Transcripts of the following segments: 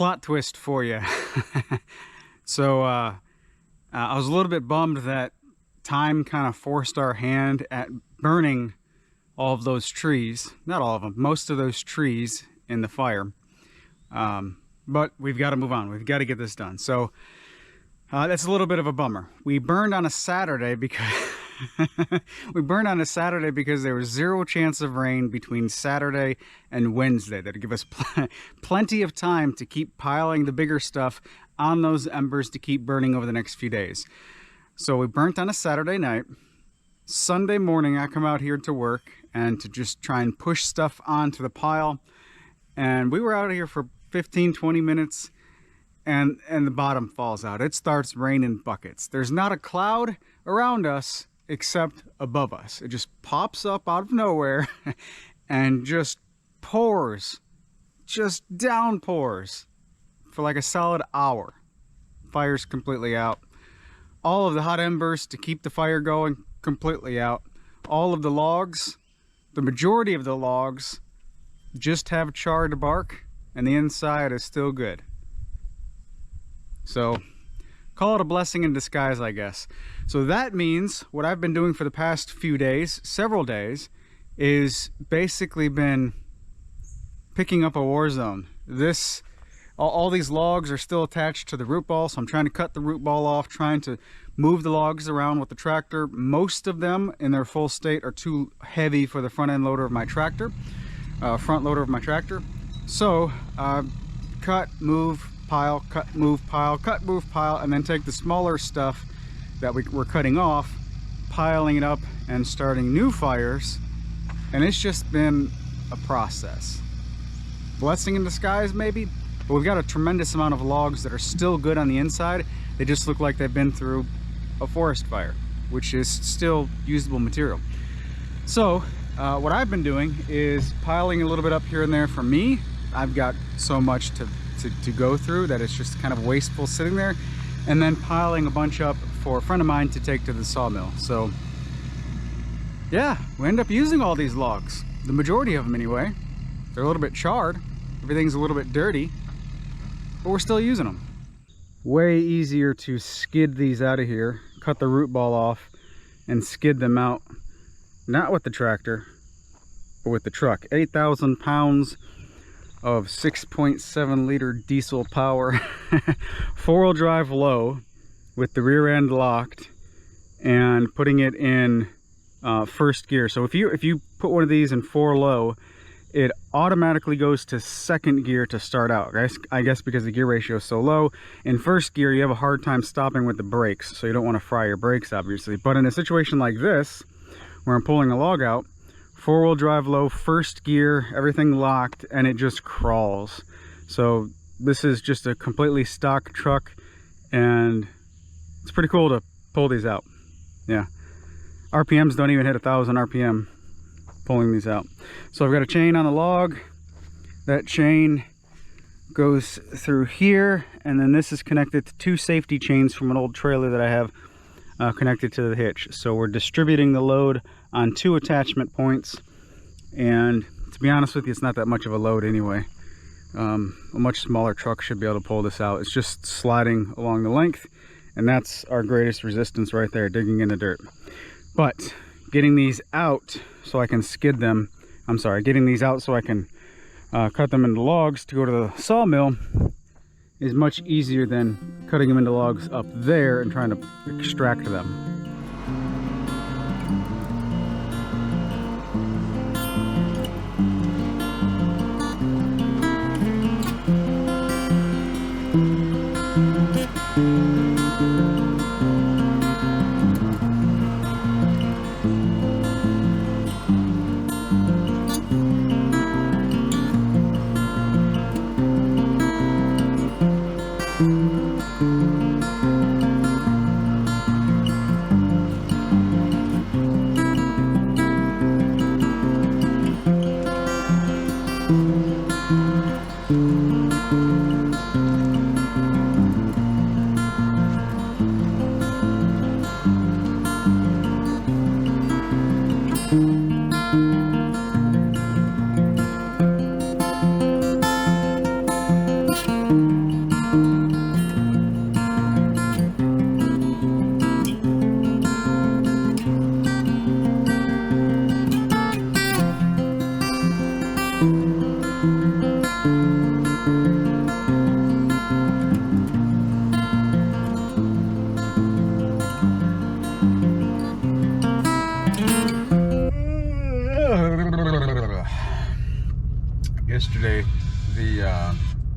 plot twist for you. So I was a little bit bummed that time kind of forced our hand at burning all of those trees. Not all of them, most of those trees in the fire. But we've got to move on. We've got to get this done. So that's a little bit of a bummer. We burned on a Saturday because there was zero chance of rain between Saturday and Wednesday. That'd give us plenty of time to keep piling the bigger stuff on those embers to keep burning over the next few days. So we burnt on a Saturday night. Sunday morning I come out here to work and to just try and push stuff onto the pile. And we were out here for 15-20 minutes and the bottom falls out. It starts raining buckets. There's not a cloud around us except above us. It just pops up out of nowhere and just pours, just downpours for like a solid hour. Fire's completely out. All of the hot embers to keep the fire going, completely out. All of the logs, the majority of the logs, just have charred bark and the inside is still good. So call it a blessing in disguise, I guess. So that means what I've been doing for the past few days, several days, is basically been picking up a war zone. All these logs are still attached to the root ball, so I'm trying to cut the root ball off, trying to move the logs around with the tractor. Most of them in their full state are too heavy for the front end loader of my tractor, front loader of my tractor. So cut, move, pile, cut, move, pile, cut, move, pile, and then take the smaller stuff that we're cutting off, piling it up and starting new fires. And it's just been a process. Blessing in disguise, maybe? But we've got a tremendous amount of logs that are still good on the inside. They just look like they've been through a forest fire, which is still usable material. So what I've been doing is piling a little bit up here and there for me. I've got so much to go through that it's just kind of wasteful sitting there, and then piling a bunch up for a friend of mine to take to the sawmill. So yeah, we end up using all these logs, the majority of them anyway. They're a little bit charred, everything's a little bit dirty, but we're still using them. Way easier to skid these out of here, cut the root ball off and skid them out, not with the tractor but with the truck. 8,000 pounds of 6.7 liter diesel power, four-wheel drive low with the rear end locked, and putting it in first gear. So if you put one of these in 4 low, it automatically goes to second gear to start out. I guess because the gear ratio is so low. In first gear you have a hard time stopping with the brakes, so you don't want to fry your brakes obviously. But in a situation like this where I'm pulling a log out, 4-wheel drive low, first gear, everything locked, and it just crawls. So this is just a completely stock truck, and it's pretty cool to pull these out. Yeah, RPMs don't even hit 1,000 RPM pulling these out. So I've got a chain on the log. That chain goes through here, and then this is connected to 2 safety chains from an old trailer that I have connected to the hitch. So we're distributing the load on 2 attachment points, and to be honest with you, it's not that much of a load anyway. A much smaller truck should be able to pull this out. It's just sliding along the length, and that's our greatest resistance right there, digging in the dirt. But getting these out so I can skid them, getting these out so I can cut them into logs to go to the sawmill is much easier than cutting them into logs up there and trying to extract them.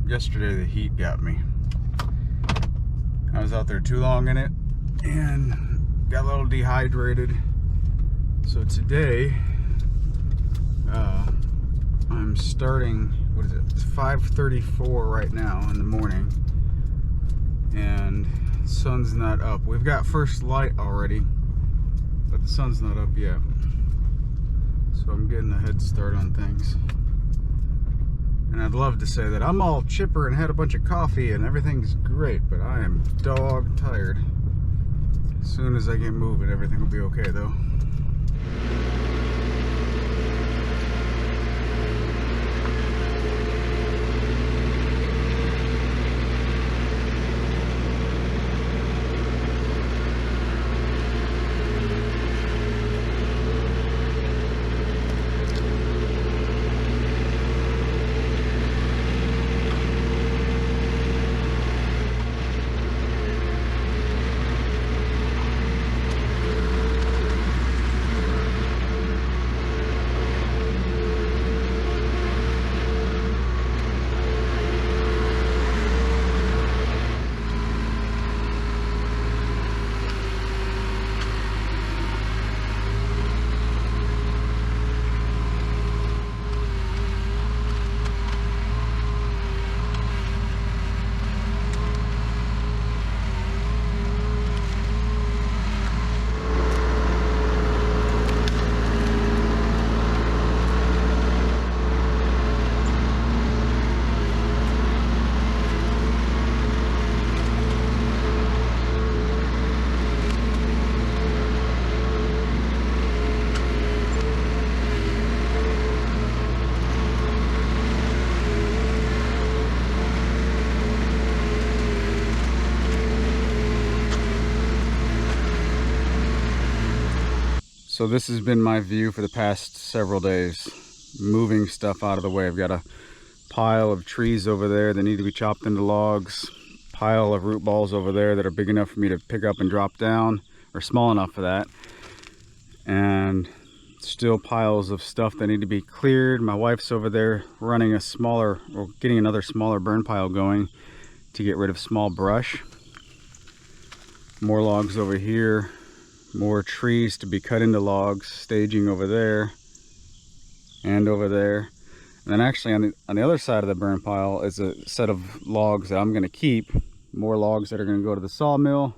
Yesterday the heat got me. I was out there too long in it and got a little dehydrated. So today I'm starting, what is it? It's 5:34 right now in the morning and the sun's not up. We've got first light already, but the sun's not up yet. So I'm getting a head start on things. And I'd love to say that I'm all chipper and had a bunch of coffee and everything's great, but I am dog tired. As soon as I get moving, everything will be okay though. So this has been my view for the past several days, moving stuff out of the way. I've got a pile of trees over there that need to be chopped into logs, pile of root balls over there that are big enough for me to pick up and drop down, or small enough for that, and still piles of stuff that need to be cleared. My wife's over there running a smaller, or getting another smaller burn pile going to get rid of small brush. More logs over here. More trees to be cut into logs, staging over there and over there. And then actually on the other side of the burn pile is a set of logs that I'm going to keep. More logs that are going to go to the sawmill.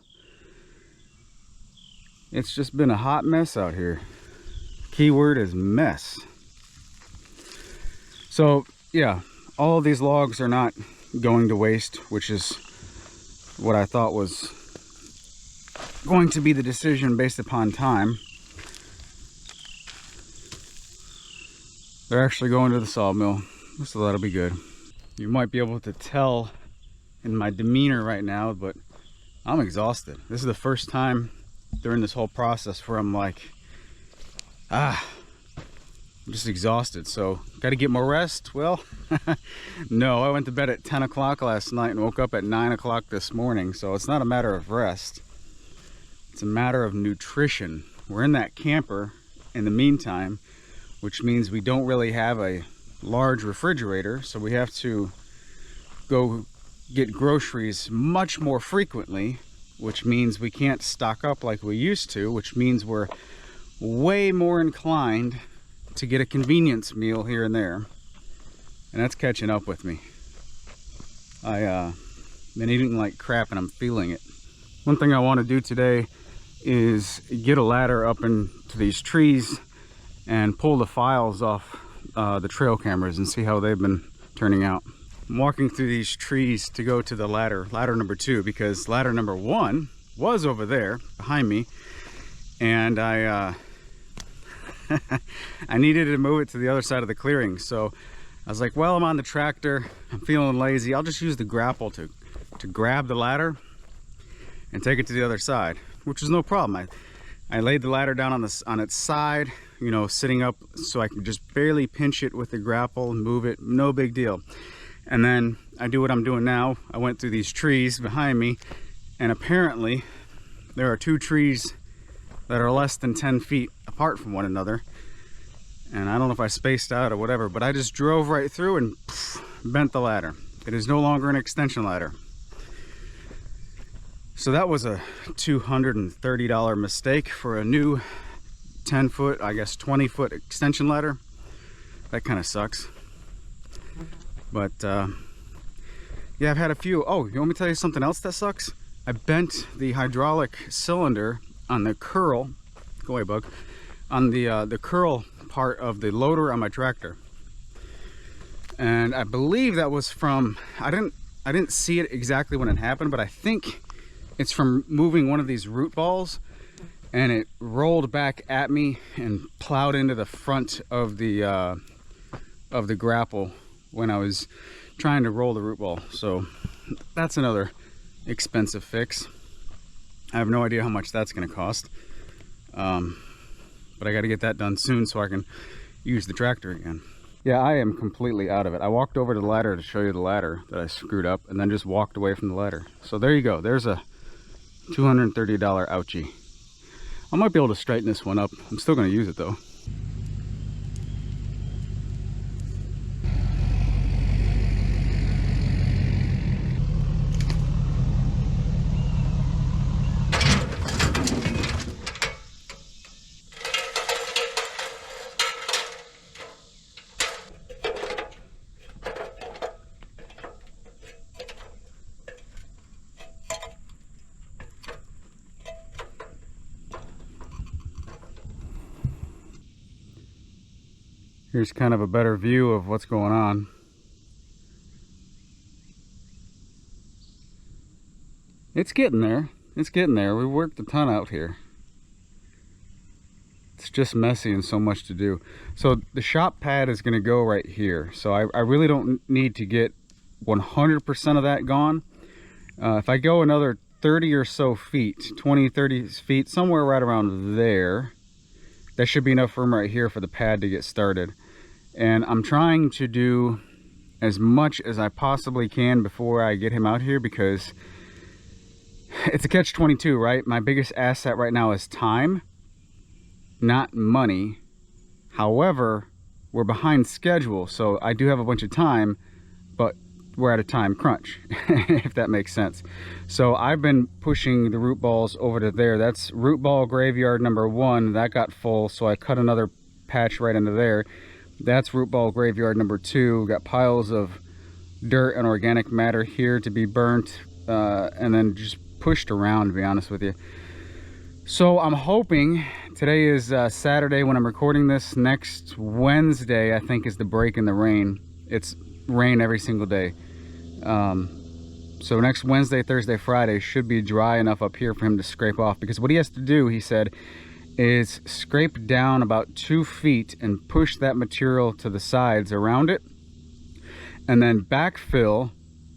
It's just been a hot mess out here. Keyword is mess. So yeah, all of these logs are not going to waste, which is what I thought was going to be the decision based upon time. They're actually going to the sawmill, so that'll be good. You might be able to tell in my demeanor right now, but I'm exhausted. This is the first time during this whole process where I'm like, I'm just exhausted. So gotta get more rest. Well, no, I went to bed at 10 o'clock last night and woke up at 9 o'clock this morning. So it's not a matter of rest. It's a matter of nutrition. We're in that camper in the meantime, which means we don't really have a large refrigerator, so we have to go get groceries much more frequently, which means we can't stock up like we used to, which means we're way more inclined to get a convenience meal here and there. And that's catching up with me. I've been eating like crap and I'm feeling it. One thing I want to do today is get a ladder up into these trees and pull the files off the trail cameras and see how they've been turning out. I'm walking through these trees to go to the ladder number 2, because ladder number 1 was over there behind me, and I I needed to move it to the other side of the clearing. So I was like, well, I'm on the tractor, I'm feeling lazy, I'll just use the grapple to grab the ladder and take it to the other side, which is no problem. I laid the ladder down on its side, you know, sitting up so I can just barely pinch it with the grapple and move it, no big deal. And then I do what I'm doing now. I went through these trees behind me, and apparently there are 2 trees that are less than 10 feet apart from one another. And I don't know if I spaced out or whatever, but I just drove right through and bent the ladder. It is no longer an extension ladder. So that was a $230 mistake for a new 10 foot, I guess 20 foot extension ladder. That kind of sucks. But yeah, I've had a few. Oh, you want me to tell you something else that sucks? I bent the hydraulic cylinder on the curl, go away bug, on the curl part of the loader on my tractor. And I believe that was from, I didn't see it exactly when it happened, but I think it's from moving one of these root balls, and it rolled back at me and plowed into the front of the grapple when I was trying to roll the root ball. So that's another expensive fix. I have no idea how much that's going to cost, but I got to get that done soon so I can use the tractor again. Yeah, I am completely out of it. I walked over to the ladder to show you the ladder that I screwed up, and then just walked away from the ladder. So there you go. There's a $230 ouchie. I might be able to straighten this one up. I'm still going to use it though. Here's kind of a better view of what's going on. It's getting there. It's getting there. We worked a ton out here. It's just messy and so much to do. So the shop pad is going to go right here. So I really don't need to get 100% of that gone. If I go another 30 or so feet, 20, 30 feet, somewhere right around there, that should be enough room right here for the pad to get started. And I'm trying to do as much as I possibly can before I get him out here, because it's a catch-22, right? My biggest asset right now is time, not money. However, we're behind schedule, so I do have a bunch of time, but we're at a time crunch, if that makes sense. So I've been pushing the root balls over to there. That's root ball graveyard number 1. That got full, so I cut another patch right into there. That's root ball graveyard number 2. We've got piles of dirt and organic matter here to be burnt, and then just pushed around, to be honest with you. So I'm hoping, today is Saturday when I'm recording this. Next Wednesday, I think, is the break in the rain. It's rain every single day. So next Wednesday, Thursday, Friday should be dry enough up here for him to scrape off, because what he has to do, he said, is scrape down about 2 feet and push that material to the sides around it, and then backfill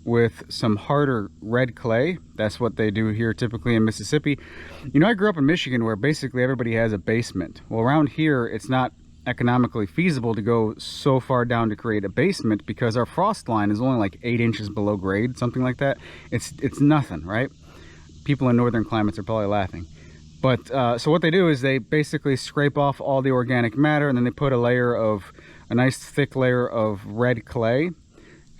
with some harder red clay. That's what they do here typically in Mississippi. You know, I grew up in Michigan where basically everybody has a basement. Well, around here it's not economically feasible to go so far down to create a basement, because our frost line is only like 8 inches below grade, something like that. It's nothing, right? People in northern climates are probably laughing. But so what they do is they basically scrape off all the organic matter, and then they put a nice thick layer of red clay,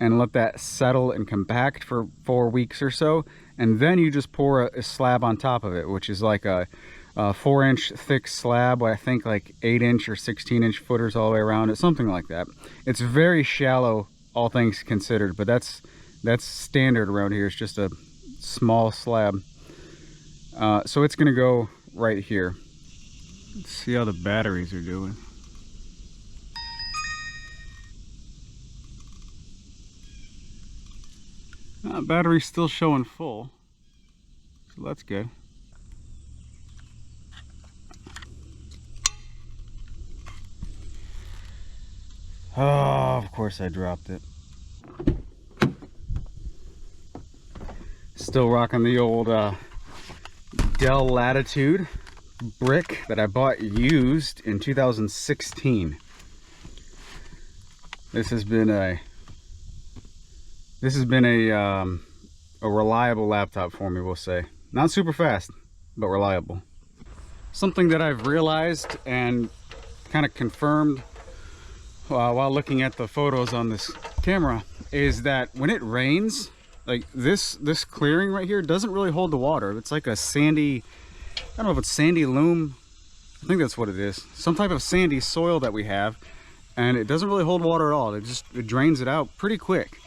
and let that settle and compact for 4 weeks or so. And then you just pour a slab on top of it, which is like a 4-inch thick slab, I think like 8-inch or 16-inch footers all the way around it, something like that. It's very shallow, all things considered, but that's standard around here. It's just a small slab. So it's gonna go right here. Let's see how the batteries are doing. Battery's still showing full, so that's good. Oh, of course I dropped it. Still rocking the old Dell Latitude brick that I bought used in 2016. This has been a reliable laptop for me, we'll say. Not super fast, but reliable. Something that I've realized and kind of confirmed while looking at the photos on this camera is that when it rains, like this clearing right here doesn't really hold the water. It's like a sandy, I don't know if it's sandy loam. I think that's what it is. Some type of sandy soil that we have, and it doesn't really hold water at all. It drains it out pretty quick.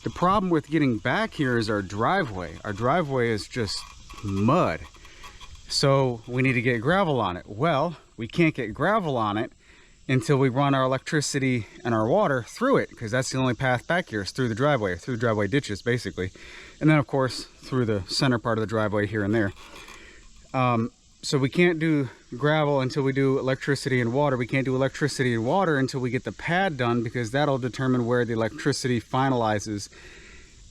The problem with getting back here is our driveway. Our driveway is just mud. So we need to get gravel on it. Well, we can't get gravel on it until we run our electricity and our water through it, because that's the only path back here is through the driveway ditches basically, and then of course through the center part of the driveway here and there. So we can't do gravel until we do electricity and water. We can't do electricity and water until we get the pad done, because that'll determine where the electricity finalizes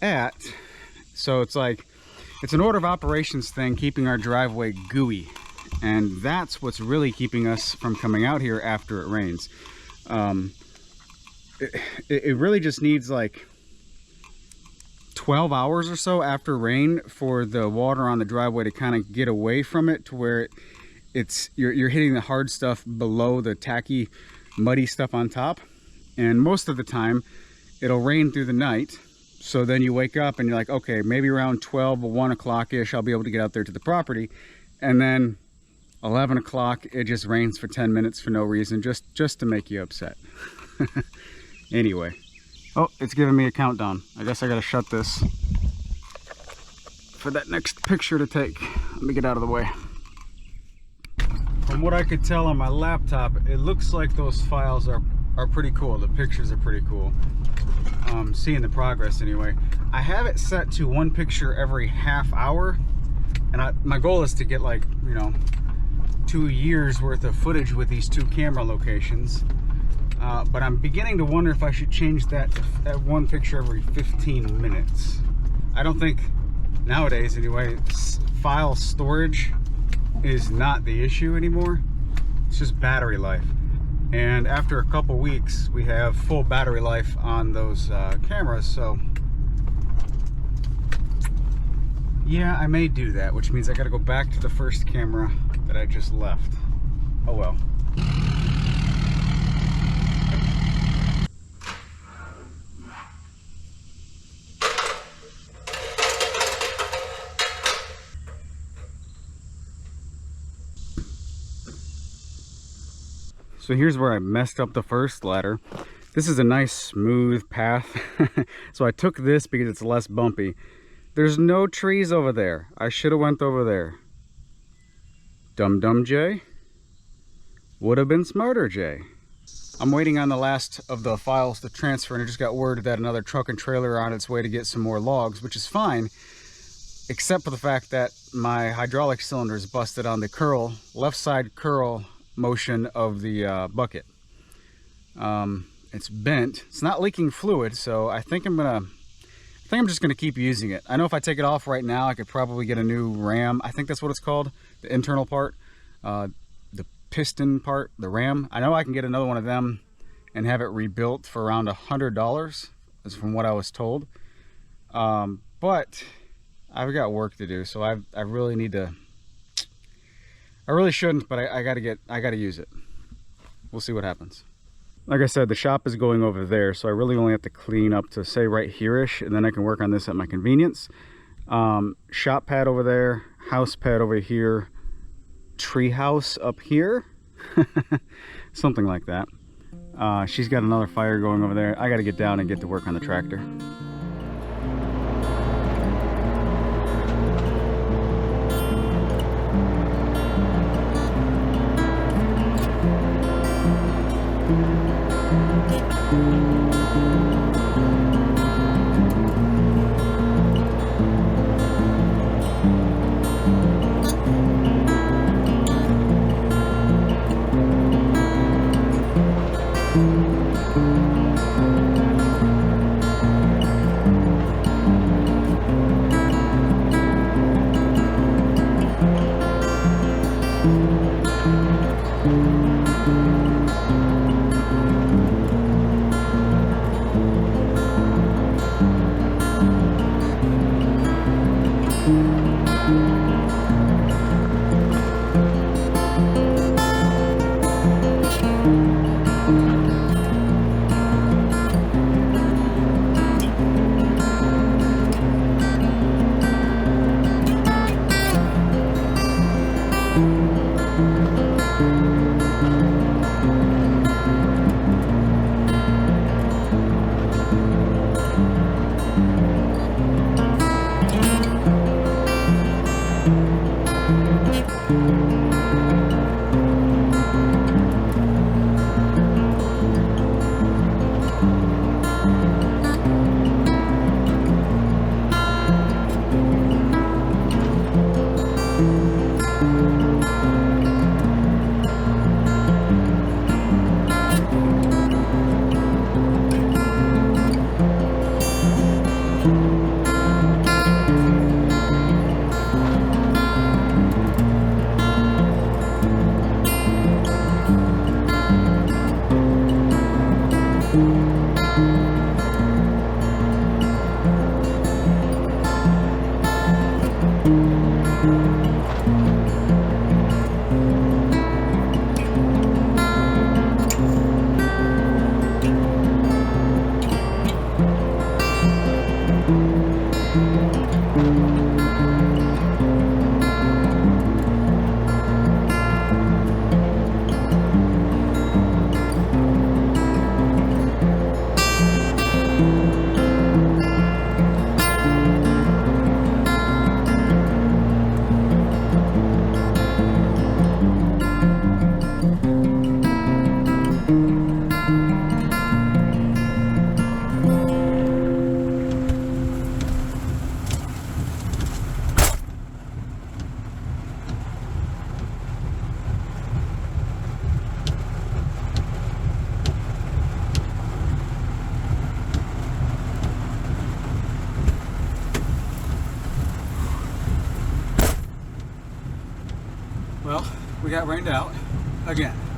at. So it's like, it's an order of operations thing, keeping our driveway gooey. And that's what's really keeping us from coming out here after it rains. It really just needs like 12 hours or so after rain for the water on the driveway to kind of get away from it, to where you're hitting the hard stuff below the tacky, muddy stuff on top. And most of the time, it'll rain through the night. So then you wake up and you're like, okay, maybe around 12 or 1 o'clock-ish, I'll be able to get out there to the property. And then 11 o'clock, it just rains for 10 minutes for no reason, just to make you upset. Anyway. Oh, it's giving me a countdown. I guess I gotta shut this for that next picture to take. Let me get out of the way. From what I could tell on my laptop, it looks like those files are pretty cool. The pictures are pretty cool. Seeing the progress anyway. I have it set to 1 picture every half hour, and my goal is to get, like, you know, 2 years worth of footage with these 2 camera locations. But I'm beginning to wonder if I should change that to 1 picture every 15 minutes. I don't think, nowadays anyway, file storage is not the issue anymore. It's just battery life. And after a couple weeks, we have full battery life on those cameras, so yeah, I may do that, which means I gotta go back to the first camera that I just left. Oh well. So here's where I messed up the first ladder. This is a nice smooth path. So I took this because it's less bumpy. There's no trees over there. I should have went over there. Dum Jay. Would have been smarter, Jay. I'm waiting on the last of the files to transfer, and I just got word that another truck and trailer are on its way to get some more logs, which is fine, except for the fact that my hydraulic cylinder is busted on the curl, left side curl motion of the bucket. It's bent. It's not leaking fluid, so I think I'm just gonna keep using it. I know if I take it off right now, I could probably get a new ram. I think that's what it's called, the internal part, the piston part, the ram. I know I can get another one of them and have it rebuilt for around $100, is from what I was told. But I've got work to do, so I really need to. I really shouldn't, but I gotta use it. We'll see what happens. Like I said, the shop is going over there, so I really only have to clean up to, say, right here-ish, and then I can work on this at my convenience. Shop pad over there, house pad over here, tree house up here, something like that. She's got another fire going over there. I gotta get down and get to work on the tractor. we got rained out again.